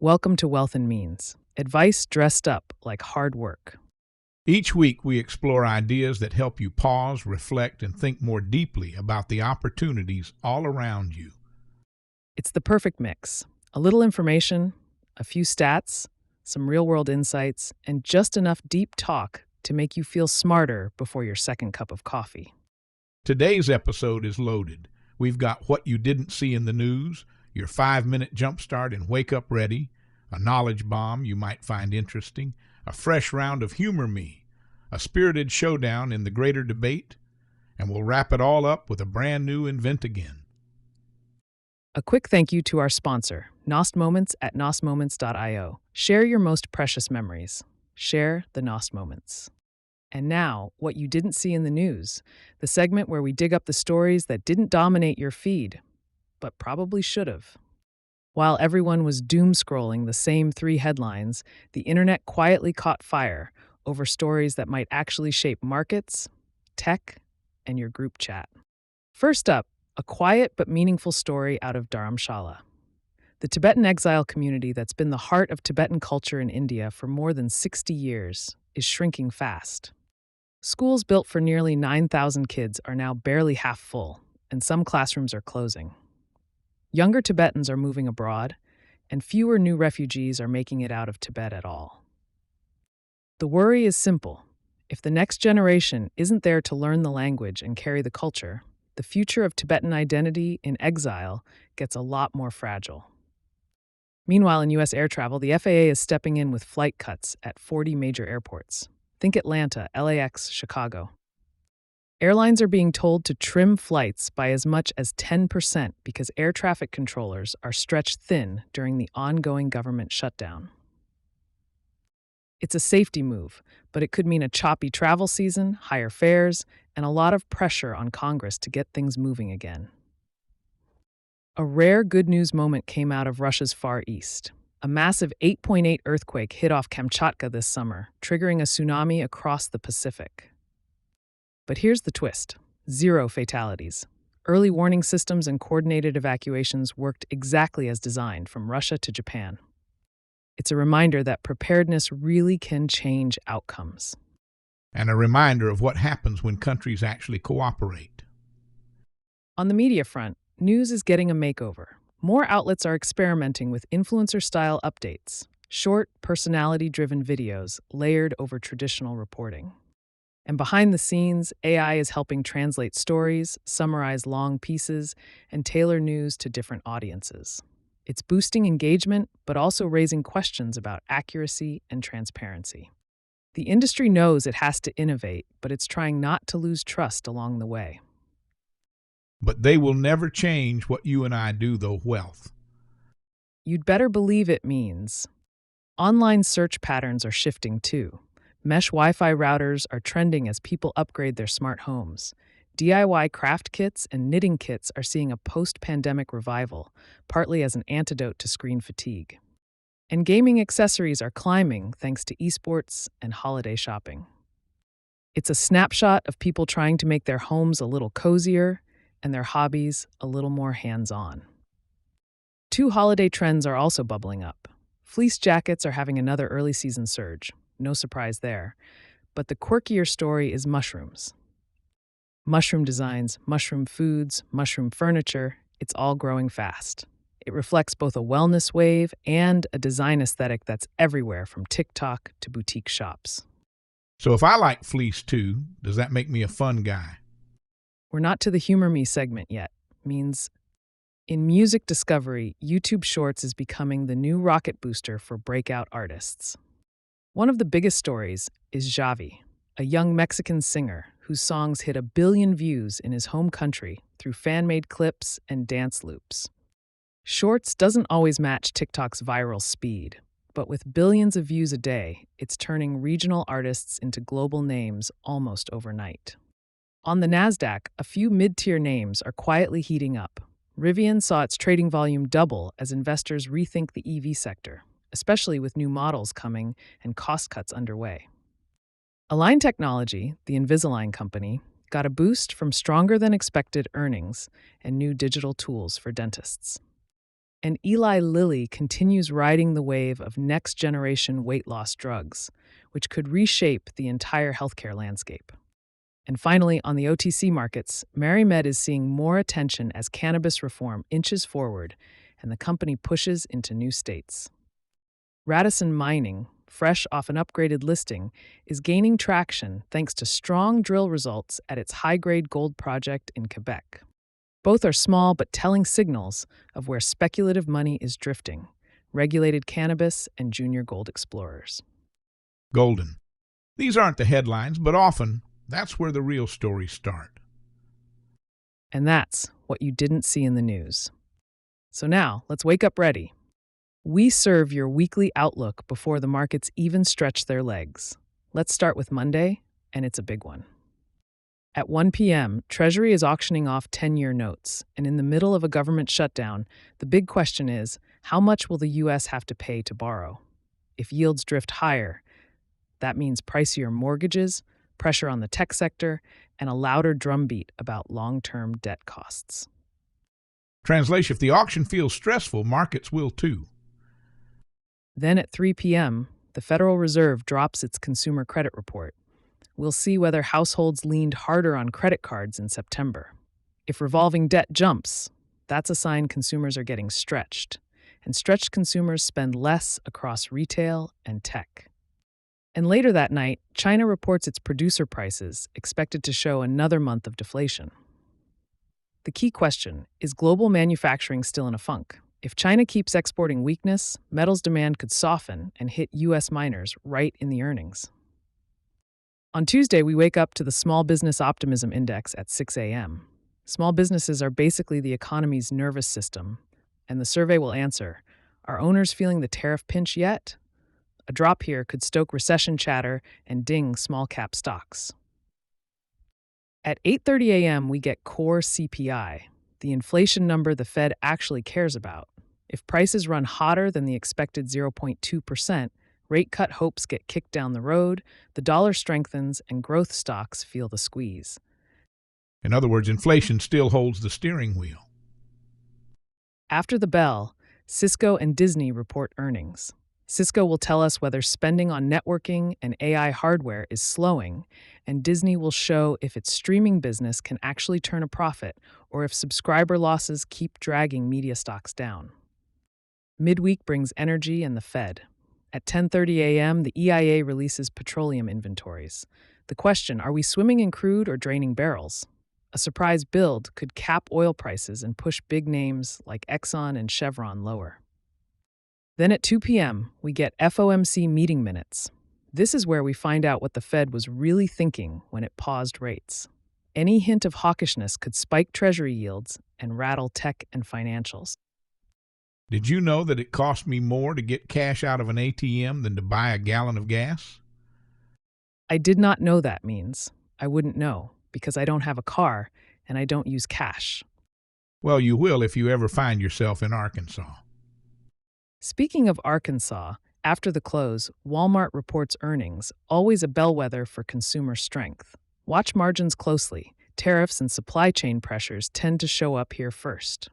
Welcome to Wealth and Means. Advice dressed up like hard work. Each week, we explore ideas that help you pause, reflect, and think more deeply about the opportunities all around you. It's the perfect mix. A little information, a few stats, some real world insights, and just enough deep talk to make you feel smarter before your second cup of coffee. Today's episode is loaded. We've got what you didn't see in the news, your 5-minute jumpstart and wake up ready, a knowledge bomb you might find interesting, a fresh round of Humor Me, a spirited showdown in the greater debate, and we'll wrap it all up with a brand new Invent Again. A quick thank you to our sponsor, Nost Moments at nostmoments.io. Share your most precious memories. Share the Nost Moments. And now, what you didn't see in the news, the segment where we dig up the stories that didn't dominate your feed, but probably should have. While everyone was doom scrolling the same 3 headlines, the internet quietly caught fire over stories that might actually shape markets, tech, and your group chat. First up, a quiet but meaningful story out of Dharamshala. The Tibetan exile community that's been the heart of Tibetan culture in India for more than 60 years is shrinking fast. Schools built for nearly 9,000 kids are now barely half full, and some classrooms are closing. Younger Tibetans are moving abroad, and fewer new refugees are making it out of Tibet at all. The worry is simple. If the next generation isn't there to learn the language and carry the culture, the future of Tibetan identity in exile gets a lot more fragile. Meanwhile, in U.S. air travel, the FAA is stepping in with flight cuts at 40 major airports. Think Atlanta, LAX, Chicago. Airlines are being told to trim flights by as much as 10% because air traffic controllers are stretched thin during the ongoing government shutdown. It's a safety move, but it could mean a choppy travel season, higher fares, and a lot of pressure on Congress to get things moving again. A rare good news moment came out of Russia's Far East. A massive 8.8 earthquake hit off Kamchatka this summer, triggering a tsunami across the Pacific. But here's the twist: 0 fatalities. Early warning systems and coordinated evacuations worked exactly as designed from Russia to Japan. It's a reminder that preparedness really can change outcomes. And a reminder of what happens when countries actually cooperate. On the media front, news is getting a makeover. More outlets are experimenting with influencer-style updates, short, personality-driven videos layered over traditional reporting. And behind the scenes, AI is helping translate stories, summarize long pieces, and tailor news to different audiences. It's boosting engagement, but also raising questions about accuracy and transparency. The industry knows it has to innovate, but it's trying not to lose trust along the way. But they will never change what you and I do, though, wealth. You'd better believe it means. Online search patterns are shifting too. Mesh Wi-Fi routers are trending as people upgrade their smart homes. DIY craft kits and knitting kits are seeing a post-pandemic revival, partly as an antidote to screen fatigue. And gaming accessories are climbing thanks to esports and holiday shopping. It's a snapshot of people trying to make their homes a little cozier and their hobbies a little more hands-on. 2 holiday trends are also bubbling up. Fleece jackets are having another early season surge. No surprise there. But the quirkier story is mushrooms. Mushroom designs, mushroom foods, mushroom furniture, it's all growing fast. It reflects both a wellness wave and a design aesthetic that's everywhere from TikTok to boutique shops. So if I like fleece too, does that make me a fun guy? We're not to the Humor Me segment yet. Means in music discovery, YouTube Shorts is becoming the new rocket booster for breakout artists. One of the biggest stories is Xavi, a young Mexican singer whose songs hit 1 billion views in his home country through fan-made clips and dance loops. Shorts doesn't always match TikTok's viral speed, but with billions of views a day, it's turning regional artists into global names almost overnight. On the NASDAQ, a few mid-tier names are quietly heating up. Rivian saw its trading volume double as investors rethink the EV sector, especially with new models coming and cost cuts underway. Align Technology, the Invisalign company, got a boost from stronger than expected earnings and new digital tools for dentists. And Eli Lilly continues riding the wave of next-generation weight loss drugs, which could reshape the entire healthcare landscape. And finally, on the OTC markets, MariMed is seeing more attention as cannabis reform inches forward and the company pushes into new states. Radisson Mining, fresh off an upgraded listing, is gaining traction thanks to strong drill results at its high-grade gold project in Quebec. Both are small but telling signals of where speculative money is drifting: regulated cannabis and junior gold explorers. Golden. These aren't the headlines, but often that's where the real stories start. And that's what you didn't see in the news. So now, let's wake up ready. We serve your weekly outlook before the markets even stretch their legs. Let's start with Monday, and it's a big one. At 1 p.m., Treasury is auctioning off 10-year notes, and in the middle of a government shutdown, the big question is, how much will the U.S. have to pay to borrow? If yields drift higher, that means pricier mortgages, pressure on the tech sector, and a louder drumbeat about long-term debt costs. Translation: if the auction feels stressful, markets will too. Then at 3 p.m., the Federal Reserve drops its consumer credit report. We'll see whether households leaned harder on credit cards in September. If revolving debt jumps, that's a sign consumers are getting stretched, and stretched consumers spend less across retail and tech. And later that night, China reports its producer prices, expected to show another month of deflation. The key question: is global manufacturing still in a funk? If China keeps exporting weakness, metals demand could soften and hit U.S. miners right in the earnings. On Tuesday, we wake up to the Small Business Optimism Index at 6 a.m. Small businesses are basically the economy's nervous system, and the survey will answer, are owners feeling the tariff pinch yet? A drop here could stoke recession chatter and ding small-cap stocks. At 8:30 a.m., we get core CPI, the inflation number the Fed actually cares about. If prices run hotter than the expected 0.2%, rate cut hopes get kicked down the road, the dollar strengthens, and growth stocks feel the squeeze. In other words, inflation still holds the steering wheel. After the bell, Cisco and Disney report earnings. Cisco will tell us whether spending on networking and AI hardware is slowing, and Disney will show if its streaming business can actually turn a profit or if subscriber losses keep dragging media stocks down. Midweek brings energy and the Fed. At 10:30 a.m., the EIA releases petroleum inventories. The question: are we swimming in crude or draining barrels? A surprise build could cap oil prices and push big names like Exxon and Chevron lower. Then at 2 p.m., we get FOMC meeting minutes. This is where we find out what the Fed was really thinking when it paused rates. Any hint of hawkishness could spike Treasury yields and rattle tech and financials. Did you know that it cost me more to get cash out of an ATM than to buy a gallon of gas? I did not know that means. I wouldn't know, because I don't have a car and I don't use cash. Well, you will if you ever find yourself in Arkansas. Speaking of Arkansas, after the close, Walmart reports earnings, always a bellwether for consumer strength. Watch margins closely. Tariffs and supply chain pressures tend to show up here first.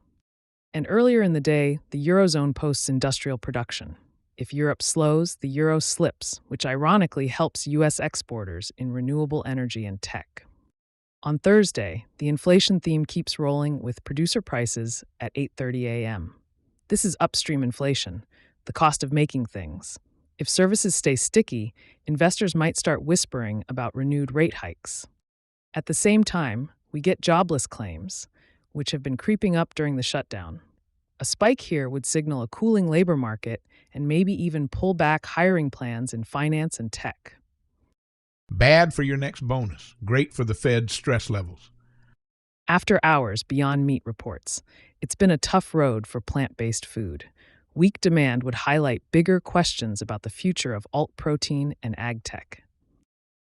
And earlier in the day, the Eurozone posts industrial production. If Europe slows, the euro slips, which ironically helps U.S. exporters in renewable energy and tech. On Thursday, the inflation theme keeps rolling with producer prices at 8:30 a.m. This is upstream inflation, the cost of making things. If services stay sticky, investors might start whispering about renewed rate hikes. At the same time, we get jobless claims, which have been creeping up during the shutdown. A spike here would signal a cooling labor market and maybe even pull back hiring plans in finance and tech. Bad for your next bonus, great for the Fed's stress levels. After hours, Beyond Meat reports, it's been a tough road for plant-based food. Weak demand would highlight bigger questions about the future of alt protein and ag tech.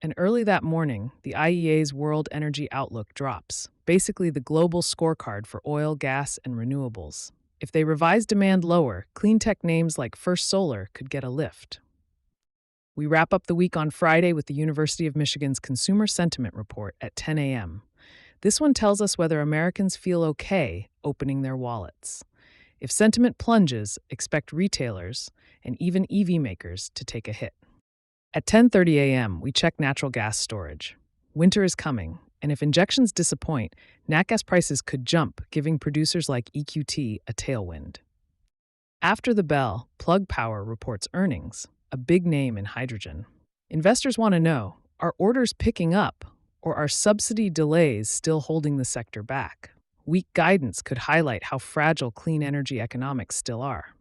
And early that morning, the IEA's World Energy Outlook drops, basically the global scorecard for oil, gas, and renewables. If they revise demand lower, clean tech names like First Solar could get a lift. We wrap up the week on Friday with the University of Michigan's Consumer Sentiment Report at 10 a.m. This one tells us whether Americans feel okay opening their wallets. If sentiment plunges, expect retailers and even EV makers to take a hit. At 10:30 a.m., we check natural gas storage. Winter is coming, and if injections disappoint, nat gas prices could jump, giving producers like EQT a tailwind. After the bell, Plug Power reports earnings, a big name in hydrogen. Investors want to know, are orders picking up, or are subsidy delays still holding the sector back? Weak guidance could highlight how fragile clean energy economics still are.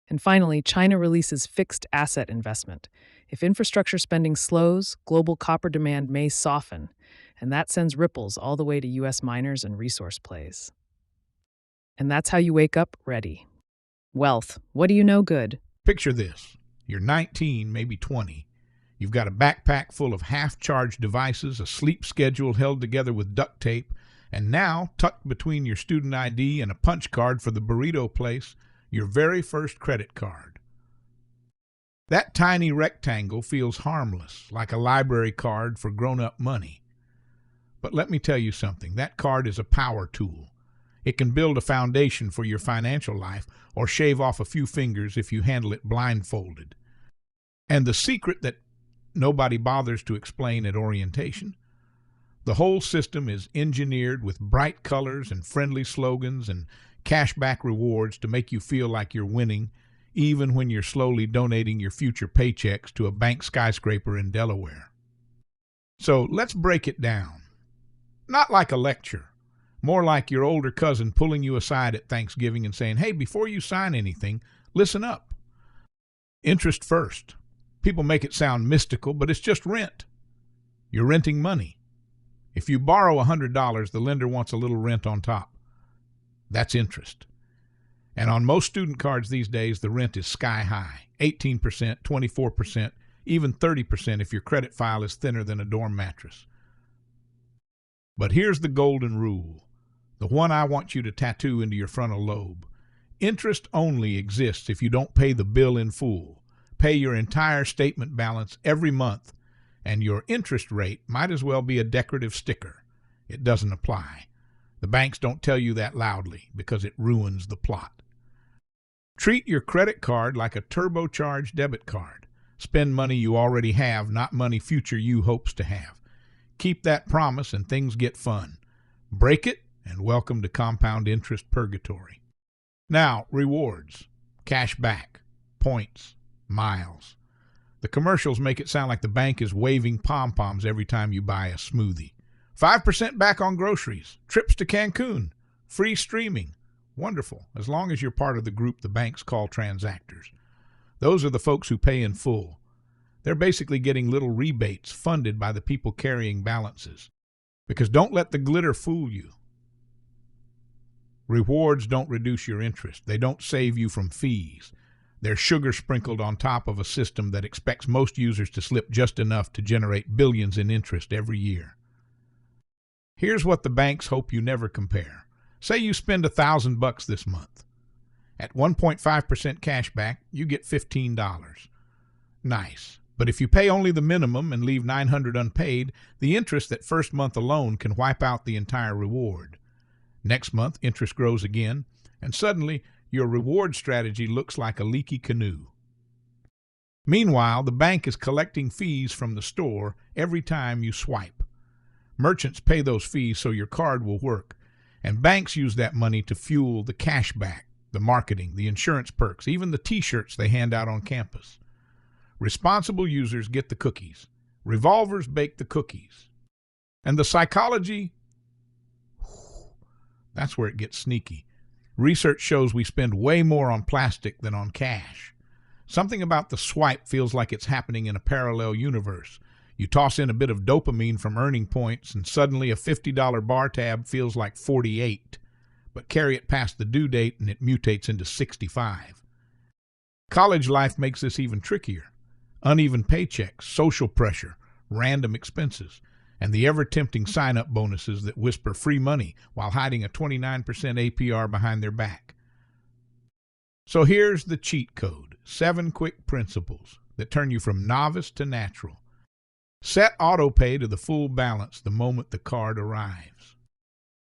And finally, China releases fixed asset investment. If infrastructure spending slows, global copper demand may soften, and that sends ripples all the way to U.S. miners and resource plays. And that's how you wake up ready. Wealth, what do you know good? Picture this. You're 19, maybe 20. You've got a backpack full of half-charged devices, a sleep schedule held together with duct tape, and now, tucked between your student ID and a punch card for the burrito place, your very first credit card. That tiny rectangle feels harmless, like a library card for grown-up money. But let me tell you something, that card is a power tool. It can build a foundation for your financial life or shave off a few fingers if you handle it blindfolded. And the secret that nobody bothers to explain at orientation? The whole system is engineered with bright colors and friendly slogans and cashback rewards to make you feel like you're winning, even when you're slowly donating your future paychecks to a bank skyscraper in Delaware. So let's break it down. Not like a lecture, more like your older cousin pulling you aside at Thanksgiving and saying, hey, before you sign anything, listen up. Interest first. People make it sound mystical, but it's just rent. You're renting money. If you borrow $100, the lender wants a little rent on top. That's interest. And on most student cards these days, the rent is sky high, 18%, 24%, even 30% if your credit file is thinner than a dorm mattress. But here's the golden rule, the one I want you to tattoo into your frontal lobe. Interest only exists if you don't pay the bill in full. Pay your entire statement balance every month, and your interest rate might as well be a decorative sticker. It doesn't apply. The banks don't tell you that loudly because it ruins the plot. Treat your credit card like a turbocharged debit card. Spend money you already have, not money future you hopes to have. Keep that promise and things get fun. Break it and welcome to compound interest purgatory. Now, rewards, cash back, points, miles. The commercials make it sound like the bank is waving pom-poms every time you buy a smoothie. 5% back on groceries, trips to Cancun, free streaming. Wonderful, as long as you're part of the group the banks call transactors. Those are the folks who pay in full. They're basically getting little rebates funded by the people carrying balances. Because don't let the glitter fool you. Rewards don't reduce your interest. They don't save you from fees. They're sugar sprinkled on top of a system that expects most users to slip just enough to generate billions in interest every year. Here's what the banks hope you never compare. Say you spend $1,000 this month. At 1.5% cash back, you get $15. Nice. But if you pay only the minimum and leave $900 unpaid, the interest that first month alone can wipe out the entire reward. Next month, interest grows again, and suddenly your reward strategy looks like a leaky canoe. Meanwhile, the bank is collecting fees from the store every time you swipe. Merchants pay those fees so your card will work, and banks use that money to fuel the cash back, the marketing, the insurance perks, even the t-shirts they hand out on campus. Responsible users get the cookies. Revolvers bake the cookies. And the psychology, that's where it gets sneaky. Research shows we spend way more on plastic than on cash. Something about the swipe feels like it's happening in a parallel universe. You toss in a bit of dopamine from earning points, and suddenly a $50 bar tab feels like 48. But carry it past the due date and it mutates into 65. College life makes this even trickier. Uneven paychecks, social pressure, random expenses, and the ever-tempting sign-up bonuses that whisper free money while hiding a 29% APR behind their back. So here's the cheat code, 7 quick principles that turn you from novice to natural. Set autopay to the full balance the moment the card arrives.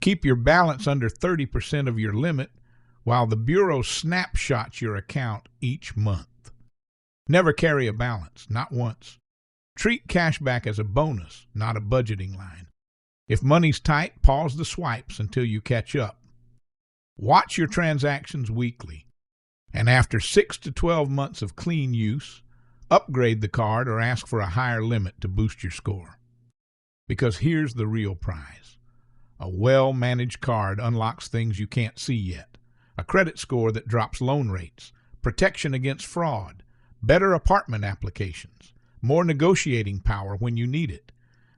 Keep your balance under 30% of your limit, while the Bureau snapshots your account each month. Never carry a balance, not once. Treat cashback as a bonus, not a budgeting line. If money's tight, pause the swipes until you catch up. Watch your transactions weekly, and after 6 to 12 months of clean use, upgrade the card or ask for a higher limit to boost your score. Because here's the real prize. A well-managed card unlocks things you can't see yet. A credit score that drops loan rates, protection against fraud, better apartment applications, more negotiating power when you need it.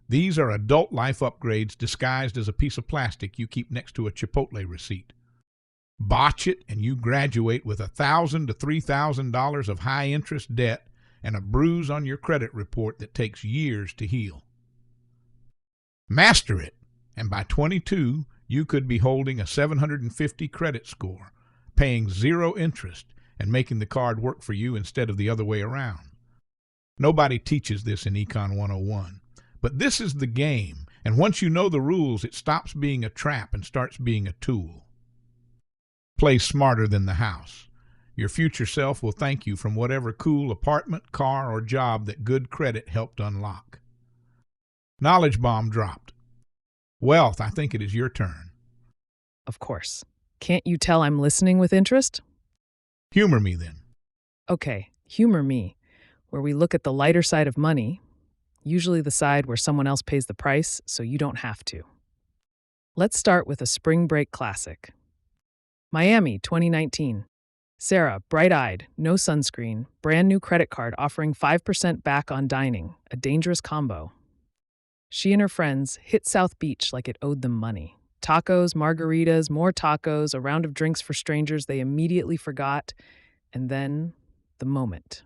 These are adult life upgrades disguised as a piece of plastic you keep next to a Chipotle receipt. Botch it and you graduate with $1,000 to $3,000 of high-interest debt and a bruise on your credit report that takes years to heal. Master it, and by 22, you could be holding a 750 credit score, paying zero interest, and making the card work for you instead of the other way around. Nobody teaches this in Econ 101, but this is the game, and once you know the rules, it stops being a trap and starts being a tool. Play smarter than the house. Your future self will thank you from whatever cool apartment, car, or job that good credit helped unlock. Knowledge bomb dropped. Wealth, I think it is your turn. Of course. Can't you tell I'm listening with interest? Humor me then. Okay, humor me, where we look at the lighter side of money, usually the side where someone else pays the price so you don't have to. Let's start with a spring break classic. Miami, 2019. Sarah, bright-eyed, no sunscreen, brand new credit card offering 5% back on dining, a dangerous combo. She and her friends hit South Beach like it owed them money. Tacos, margaritas, more tacos, a round of drinks for strangers they immediately forgot, and then the moment.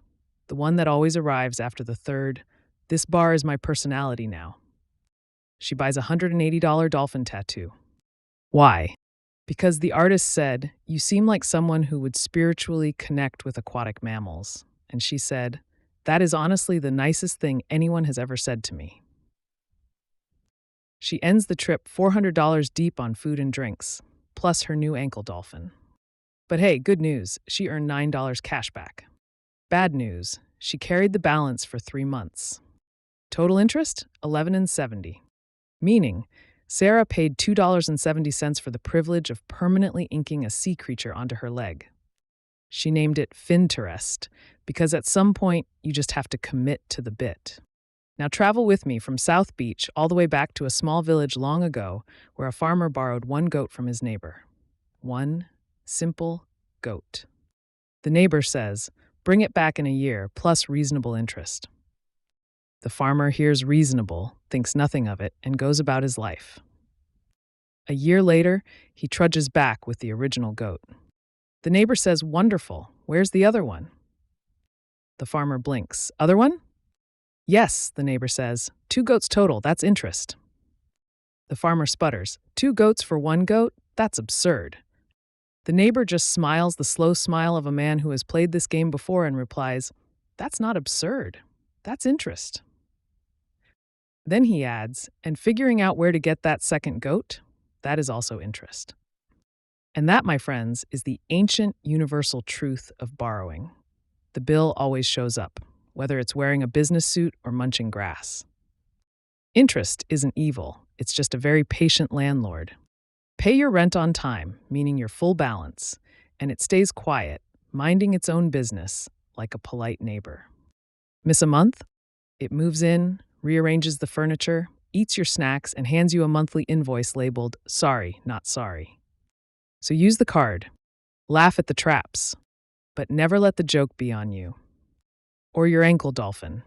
The one that always arrives after the third, this bar is my personality now. She buys a $180 dolphin tattoo. Why? Because the artist said, "You seem like someone who would spiritually connect with aquatic mammals." And she said, "That is honestly the nicest thing anyone has ever said to me." She ends the trip $400 deep on food and drinks, plus her new ankle dolphin. But hey, good news, she earned $9 cash back. Bad news, she carried the balance for 3 months. Total interest, $11.70. Meaning, Sarah paid $2.70 for the privilege of permanently inking a sea creature onto her leg. She named it Finterest, because at some point, you just have to commit to the bit. Now travel with me from South Beach all the way back to a small village long ago where a farmer borrowed one goat from his neighbor. One simple goat. The neighbor says, "Bring it back in a year, plus reasonable interest." The farmer hears reasonable, thinks nothing of it, and goes about his life. A year later, he trudges back with the original goat. The neighbor says, "Wonderful, where's the other one?" The farmer blinks. "Other one?" "Yes," the neighbor says. "2 goats total, that's interest." The farmer sputters. 2 goats for 1 goat? That's absurd. The neighbor just smiles the slow smile of a man who has played this game before and replies, "That's not absurd. That's interest." Then he adds, "And figuring out where to get that second goat, that is also interest." And that, my friends, is the ancient universal truth of borrowing. The bill always shows up, whether it's wearing a business suit or munching grass. Interest isn't evil, it's just a very patient landlord. Pay your rent on time, meaning your full balance, and it stays quiet, minding its own business, like a polite neighbor. Miss a month? It moves in, rearranges the furniture, eats your snacks, and hands you a monthly invoice labeled, "Sorry, not sorry." So use the card. Laugh at the traps, but never let the joke be on you. Or your ankle dolphin.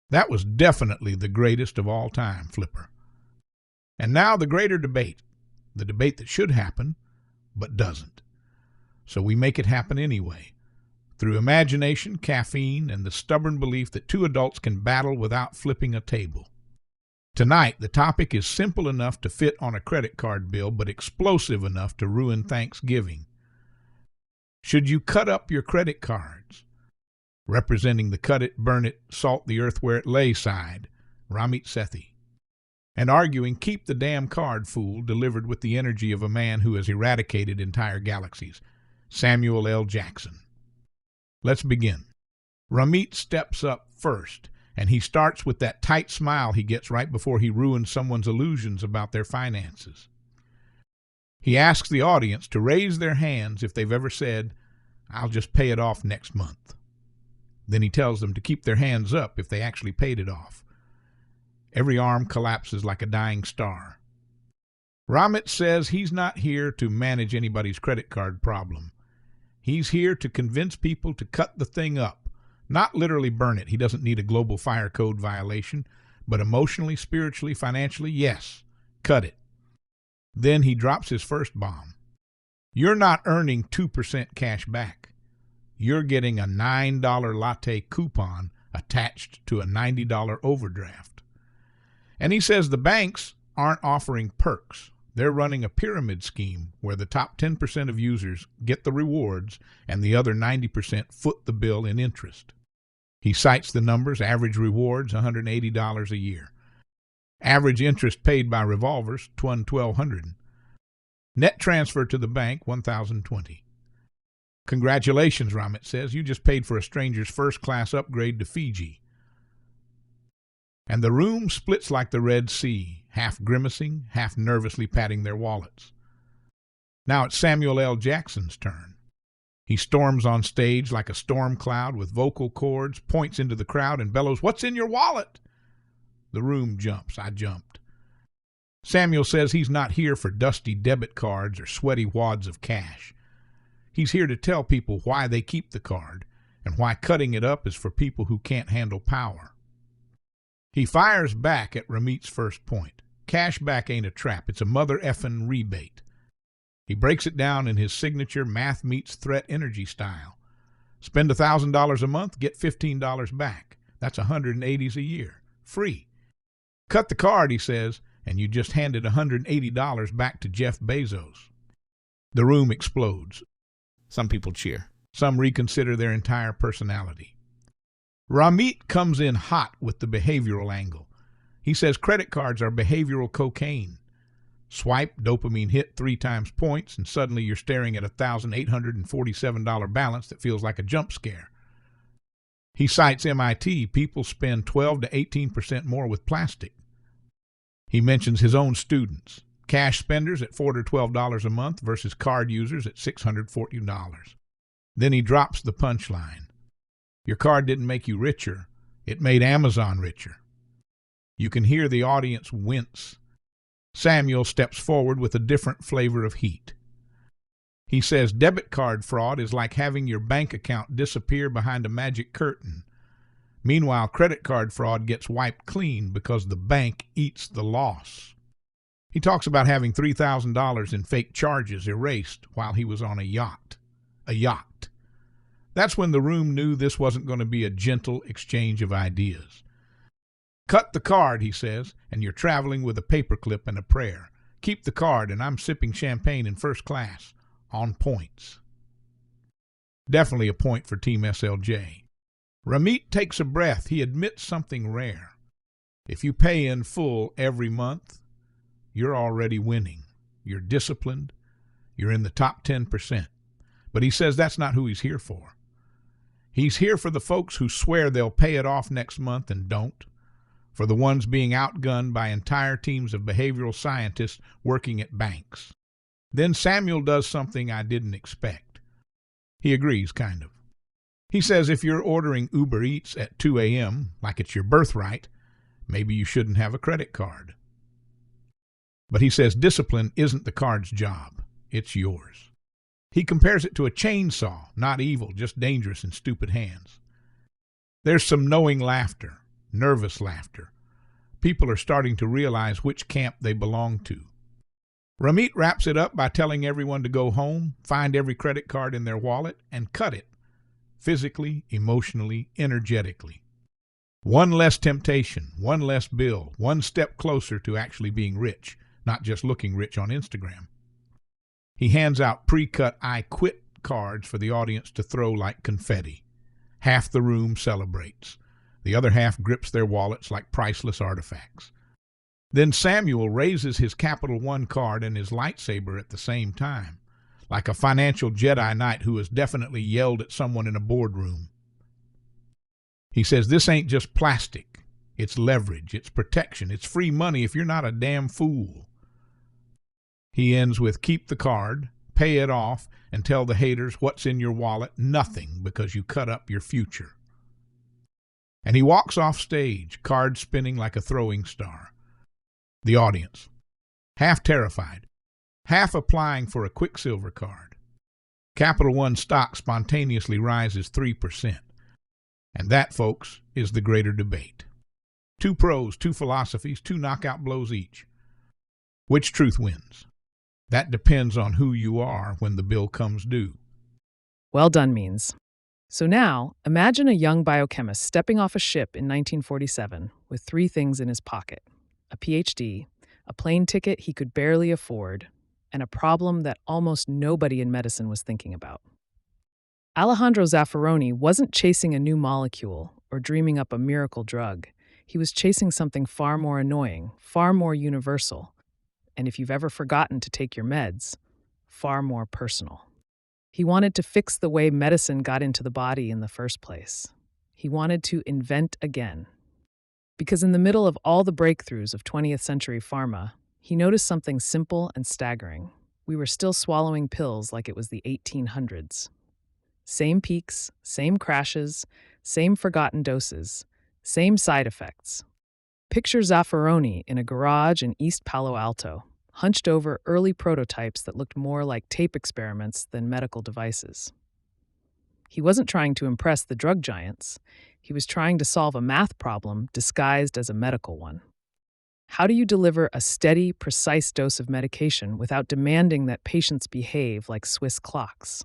That was definitely the greatest of all time, Flipper. And now the greater debate, the debate that should happen, but doesn't. So we make it happen anyway, through imagination, caffeine, and the stubborn belief that 2 adults can battle without flipping a table. Tonight, the topic is simple enough to fit on a credit card bill, but explosive enough to ruin Thanksgiving. Should you cut up your credit cards? Representing the cut it, burn it, salt the earth where it lay side, Ramit Sethi. And arguing keep the damn card, fool, delivered with the energy of a man who has eradicated entire galaxies. Samuel L. Jackson. Let's begin. Ramit steps up first, and he starts with that tight smile he gets right before he ruins someone's illusions about their finances. He asks the audience to raise their hands if they've ever said, "I'll just pay it off next month." Then he tells them to keep their hands up if they actually paid it off. Every arm collapses like a dying star. Ramit says he's not here to manage anybody's credit card problem. He's here to convince people to cut the thing up, not literally burn it. He doesn't need a global fire code violation, but emotionally, spiritually, financially, yes, cut it. Then he drops his first bomb. You're not earning 2% cash back. You're getting a $9 latte coupon attached to a $90 overdraft. And he says the banks aren't offering perks. They're running a pyramid scheme where the top 10% of users get the rewards and the other 90% foot the bill in interest. He cites the numbers: average rewards, $180 a year. Average interest paid by revolvers, $1,200. Net transfer to the bank, $1,020. Congratulations, Ramit says. You just paid for a stranger's first-class upgrade to Fiji. And the room splits like the Red Sea, half grimacing, half nervously patting their wallets. Now it's Samuel L. Jackson's turn. He storms on stage like a storm cloud with vocal cords, points into the crowd, and bellows, "What's in your wallet?" The room jumps. I jumped. Samuel says he's not here for dusty debit cards or sweaty wads of cash. He's here to tell people why they keep the card and why cutting it up is for people who can't handle power. He fires back at Ramit's first point. Cash back ain't a trap. It's a mother effin' rebate. He breaks it down in his signature math meets threat energy style. Spend $1,000 a month, get $15 back. That's $180s a year. Free. Cut the card, he says, and you just handed $180 back to Jeff Bezos. The room explodes. Some people cheer. Some reconsider their entire personality. Ramit comes in hot with the behavioral angle. He says credit cards are behavioral cocaine. Swipe, dopamine hit 3 times points, and suddenly you're staring at a $1,847 balance that feels like a jump scare. He cites MIT. People spend 12 to 18% more with plastic. He mentions his own students. Cash spenders at $4 to $12 a month versus card users at $640. Then he drops the punchline. Your card didn't make you richer. It made Amazon richer. You can hear the audience wince. Samuel steps forward with a different flavor of heat. He says debit card fraud is like having your bank account disappear behind a magic curtain. Meanwhile, credit card fraud gets wiped clean because the bank eats the loss. He talks about having $3,000 in fake charges erased while he was on a yacht. A yacht. That's when the room knew this wasn't going to be a gentle exchange of ideas. Cut the card, he says, and you're traveling with a paperclip and a prayer. Keep the card, and I'm sipping champagne in first class, on points. Definitely a point for Team SLJ. Ramit takes a breath. He admits something rare. If you pay in full every month, you're already winning. You're disciplined. You're in the top 10%. But he says that's not who he's here for. He's here for the folks who swear they'll pay it off next month and don't, for the ones being outgunned by entire teams of behavioral scientists working at banks. Then Samuel does something I didn't expect. He agrees, kind of. He says if you're ordering Uber Eats at 2 a.m., like it's your birthright, maybe you shouldn't have a credit card. But he says discipline isn't the card's job. It's yours. He compares it to a chainsaw, not evil, just dangerous in stupid hands. There's some knowing laughter, nervous laughter. People are starting to realize which camp they belong to. Ramit wraps it up by telling everyone to go home, find every credit card in their wallet, and cut it. Physically, emotionally, energetically. One less temptation, one less bill, one step closer to actually being rich, not just looking rich on Instagram. He hands out pre-cut I quit cards for the audience to throw like confetti. Half the room celebrates. The other half grips their wallets like priceless artifacts. Then Samuel raises his Capital One card and his lightsaber at the same time. like a financial Jedi Knight who has definitely yelled at someone in a boardroom. He says, this ain't just plastic. It's leverage, it's protection, it's free money if you're not a damn fool. He ends with, keep the card, pay it off, and tell the haters what's in your wallet, nothing, because you cut up your future. And he walks off stage, card spinning like a throwing star. The audience, half terrified, half applying for a Quicksilver card. Capital One stock spontaneously rises 3%. And that, folks, is the greater debate. Two pros, two philosophies, two knockout blows each. Which truth wins? That depends on who you are when the bill comes due. Well done, Means. So now, imagine a young biochemist stepping off a ship in 1947 with three things in his pocket: a PhD, a plane ticket he could barely afford, and a problem that almost nobody in medicine was thinking about. Alejandro Zaffaroni wasn't chasing a new molecule or dreaming up a miracle drug. He was chasing something far more annoying, far more universal, and if you've ever forgotten to take your meds, far more personal. He wanted to fix the way medicine got into the body in the first place. He wanted to invent again. Because in the middle of all the breakthroughs of 20th century pharma, he noticed something simple and staggering. We were still swallowing pills like it was the 1800s. Same peaks, same crashes, same forgotten doses, same side effects. Picture Zaffaroni in a garage in East Palo Alto, hunched over early prototypes that looked more like tape experiments than medical devices. He wasn't trying to impress the drug giants. He was trying to solve a math problem disguised as a medical one. How do you deliver a steady, precise dose of medication without demanding that patients behave like Swiss clocks?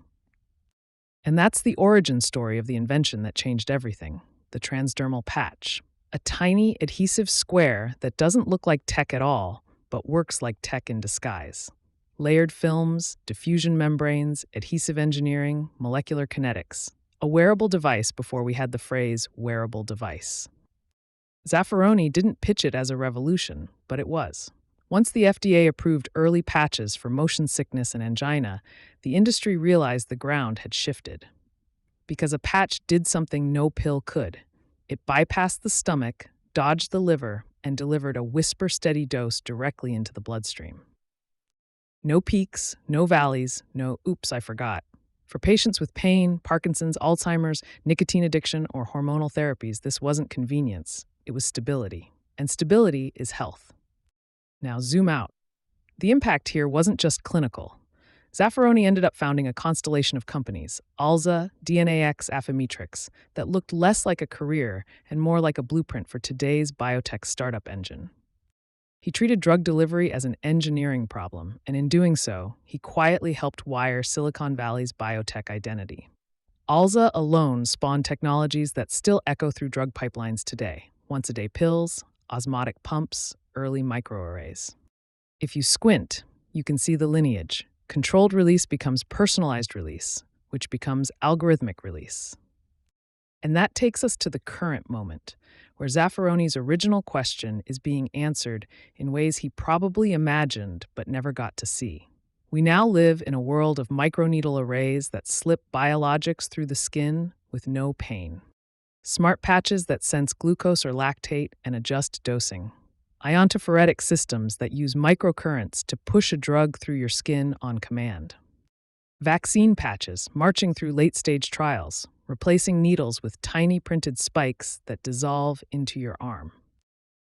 And that's the origin story of the invention that changed everything: the transdermal patch. A tiny adhesive square that doesn't look like tech at all, but works like tech in disguise. Layered films, diffusion membranes, adhesive engineering, molecular kinetics. A wearable device before we had the phrase wearable device. Zaffaroni didn't pitch it as a revolution, but it was. Once the FDA approved early patches for motion sickness and angina, the industry realized the ground had shifted. Because a patch did something no pill could. It bypassed the stomach, dodged the liver, and delivered a whisper-steady dose directly into the bloodstream. No peaks, no valleys, no oops, I forgot. For patients with pain, Parkinson's, Alzheimer's, nicotine addiction, or hormonal therapies, this wasn't convenience. It was stability. And stability is health. Now zoom out. The impact here wasn't just clinical. Zaffaroni ended up founding a constellation of companies, Alza, DNAX, Affymetrix, that looked less like a career and more like a blueprint for today's biotech startup engine. He treated drug delivery as an engineering problem, and in doing so, he quietly helped wire Silicon Valley's biotech identity. Alza alone spawned technologies that still echo through drug pipelines today: once-a-day pills, osmotic pumps, early microarrays. If you squint, you can see the lineage. Controlled release becomes personalized release, which becomes algorithmic release. And that takes us to the current moment, where Zaffaroni's original question is being answered in ways he probably imagined but never got to see. We now live in a world of microneedle arrays that slip biologics through the skin with no pain. Smart patches that sense glucose or lactate and adjust dosing. Iontophoretic systems that use microcurrents to push a drug through your skin on command. Vaccine patches marching through late-stage trials, replacing needles with tiny printed spikes that dissolve into your arm.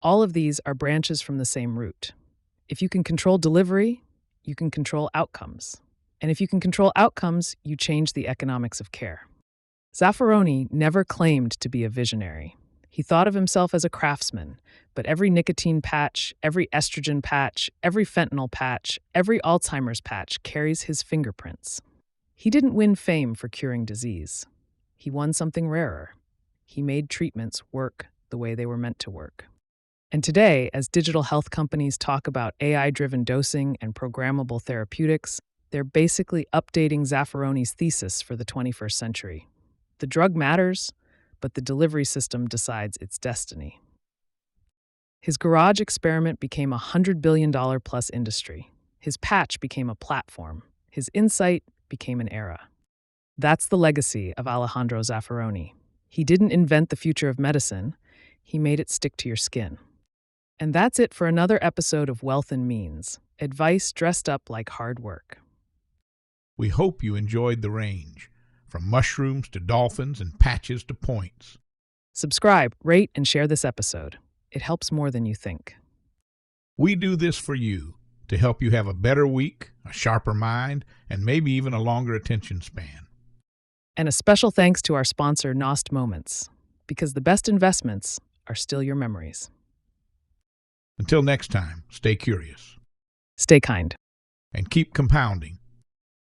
All of these are branches from the same root. If you can control delivery, you can control outcomes. And if you can control outcomes, you change the economics of care. Zaffaroni never claimed to be a visionary. He thought of himself as a craftsman, but every nicotine patch, every estrogen patch, every fentanyl patch, every Alzheimer's patch carries his fingerprints. He didn't win fame for curing disease. He won something rarer. He made treatments work the way they were meant to work. And today, as digital health companies talk about AI-driven dosing and programmable therapeutics, they're basically updating Zaffaroni's thesis for the 21st century. The drug matters, but the delivery system decides its destiny. His garage experiment became a $100 billion plus industry. His patch became a platform. His insight became an era. That's the legacy of Alejandro Zaffaroni. He didn't invent the future of medicine, he made it stick to your skin. And that's it for another episode of Wealth and Means, advice dressed up like hard work. We hope you enjoyed the range, from mushrooms to dolphins and patches to points. Subscribe, rate, and share this episode. It helps more than you think. We do this for you to help you have a better week, a sharper mind, and maybe even a longer attention span. And a special thanks to our sponsor, Nost Moments, because the best investments are still your memories. Until next time, stay curious Stay kind. and keep compounding.